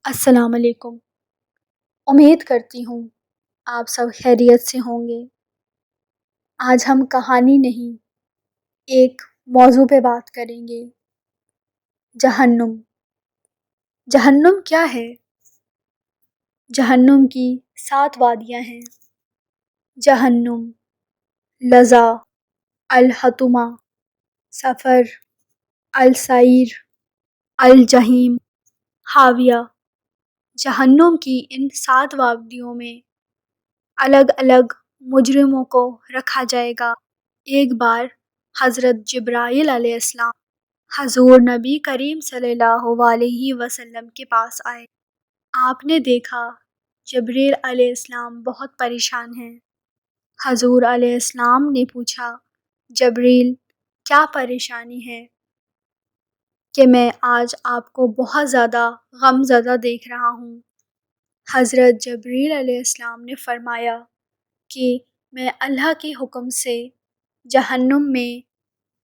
السلام علیکم۔ امید کرتی ہوں آپ سب خیریت سے ہوں گے۔ آج ہم کہانی نہیں، ایک موضوع پہ بات کریں گے، جہنم۔ جہنم کیا ہے؟ جہنم کی 7 وادیاں ہیں: جہنم، لظا، الحطمہ، سفر، السعیر، الجحیم، حاویہ۔ جہنم کی ان 7 وادیوں میں الگ الگ مجرموں کو رکھا جائے گا۔ ایک بار حضرت جبرائیل علیہ السلام حضور نبی کریم صلی اللہ علیہ وسلم کے پاس آئے۔ آپ نے دیکھا جبرائیل علیہ السلام بہت پریشان ہیں۔ حضور علیہ السلام نے پوچھا، جبرائیل کیا پریشانی ہے کہ میں آج آپ کو بہت زیادہ غم زدہ دیکھ رہا ہوں؟ حضرت جبرائیل علیہ السلام نے فرمایا کہ میں اللہ کے حکم سے جہنم میں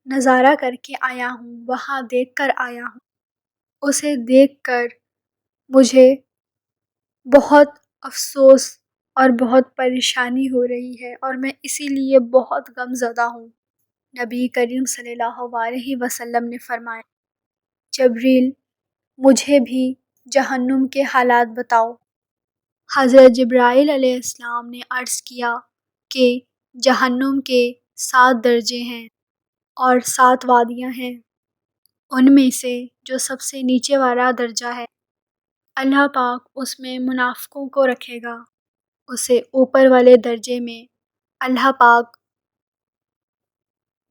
نظارہ کر کے آیا ہوں، وہاں دیکھ کر آیا ہوں۔ اسے دیکھ کر مجھے بہت افسوس اور بہت پریشانی ہو رہی ہے، اور میں اسی لیے بہت غم زدہ ہوں۔ نبی کریم صلی اللہ علیہ وسلم نے فرمایا، جبرائیل مجھے بھی جہنم کے حالات بتاؤ۔ حضرت جبرائیل علیہ السلام نے عرض کیا کہ جہنم کے 7 درجے ہیں اور 7 وادیاں ہیں۔ ان میں سے جو سب سے نیچے والا درجہ ہے، اللہ پاک اس میں منافقوں کو رکھے گا۔ اسے اوپر والے درجے میں اللہ پاک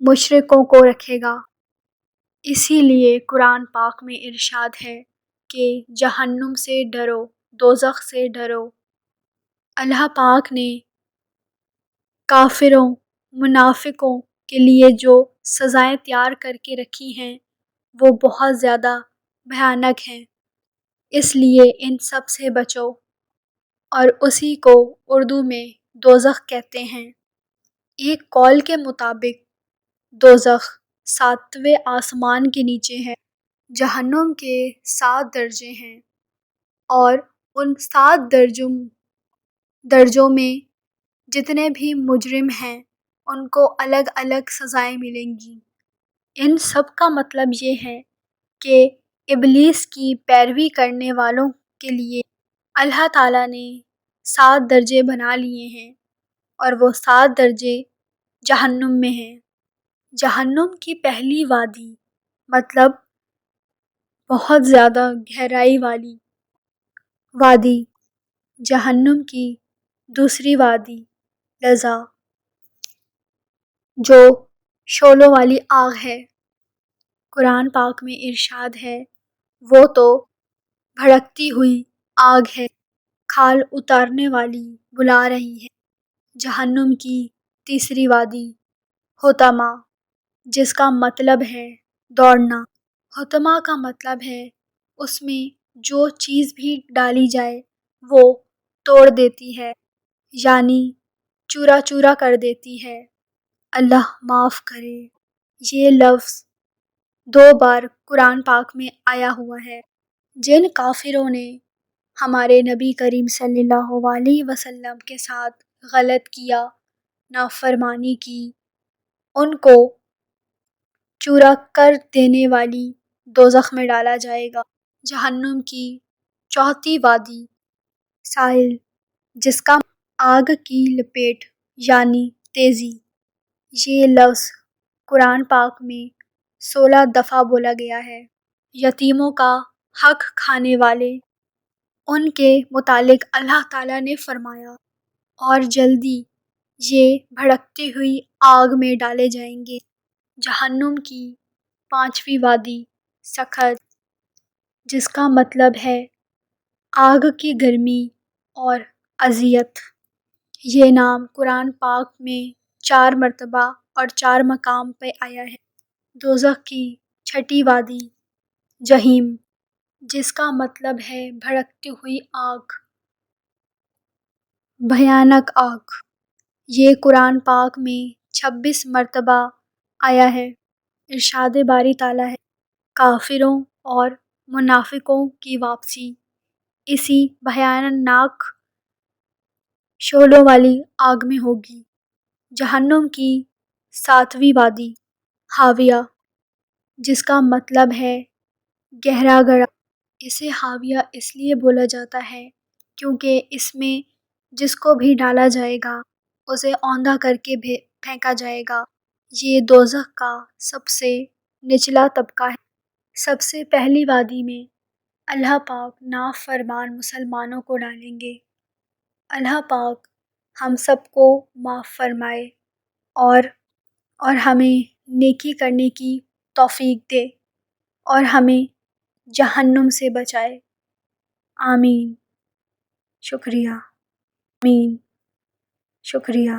مشرکوں کو رکھے گا۔ اسی لیے قرآن پاک میں ارشاد ہے کہ جہنم سے ڈرو، دوزخ سے ڈرو۔ اللہ پاک نے کافروں، منافقوں کے لیے جو سزائیں تیار کر کے رکھی ہیں وہ بہت زیادہ بھیانک ہیں، اس لیے ان سب سے بچو، اور اسی کو اردو میں دوزخ کہتے ہیں۔ ایک قول کے مطابق دوزخ 7ویں آسمان کے نیچے ہے۔ جہنم کے 7 درجے ہیں اور ان 7 درجوں میں جتنے بھی مجرم ہیں ان کو الگ الگ سزائیں ملیں گی۔ ان سب کا مطلب یہ ہے کہ ابلیس کی پیروی کرنے والوں کے لیے اللہ تعالیٰ نے 7 درجے بنا لیے ہیں، اور وہ 7 درجے جہنم میں ہیں۔ جہنم کی پہلی وادی مطلب بہت زیادہ گہرائی والی وادی، جہنم کی دوسری وادی لظا، جو شعلوں والی آگ ہے۔ قرآن پاک میں ارشاد ہے، وہ تو بھڑکتی ہوئی آگ ہے، کھال اتارنے والی بلا رہی ہے۔ جہنم کی تیسری وادی حطمہ، جس کا مطلب ہے دوڑنا۔ حطمہ کا مطلب ہے اس میں جو چیز بھی ڈالی جائے وہ توڑ دیتی ہے، یعنی چورا چورا کر دیتی ہے۔ اللہ معاف کرے، یہ لفظ 2 بار قرآن پاک میں آیا ہوا ہے۔ جن کافروں نے ہمارے نبی کریم صلی اللہ علیہ وسلم کے ساتھ غلط کیا، نافرمانی کی، ان کو چورا کر دینے والی دوزخ میں ڈالا جائے گا۔ جہنم کی چوتھی وادی سائل، جس کا آگ کی لپیٹ یعنی تیزی۔ یہ لفظ قرآن پاک میں 16 دفعہ بولا گیا ہے۔ یتیموں کا حق کھانے والے، ان کے متعلق اللہ تعالیٰ نے فرمایا، اور جلدی یہ بھڑکتی ہوئی آگ میں ڈالے جائیں گے۔ جہنم کی 5ویں وادی سقر، جس کا مطلب ہے آگ کی گرمی اور اذیت۔ یہ نام قرآن پاک میں 4 مرتبہ اور 4 مقام پہ آیا ہے۔ دوزخ کی 6ٹھی وادی جحیم، جس کا مطلب ہے بھڑکتی ہوئی آگ، بھیانک آگ۔ یہ قرآن پاک میں 26 مرتبہ آیا ہے۔ ارشاد باری تعالیٰ ہے، کافروں اور منافقوں کی واپسی۔ اسی بھیانک شعلوں والی آگ میں ہوگی۔ جہنم کی ساتویں وادی ہاویہ، جس کا مطلب ہے گہرا گڑھا۔ اسے ہاویہ اس لیے بولا جاتا ہے کیونکہ اس میں جس کو بھی ڈالا جائے گا اسے اوندا کر کے پھینکا جائے گا۔ یہ دوزخ کا سب سے نچلا طبقہ ہے۔ سب سے پہلی وادی میں اللہ پاک نافرمان مسلمانوں کو ڈالیں گے۔ اللہ پاک ہم سب کو معاف فرمائے اور ہمیں نیکی کرنے کی توفیق دے اور ہمیں جہنم سے بچائے۔ آمین۔ شکریہ۔ آمین۔ شکریہ۔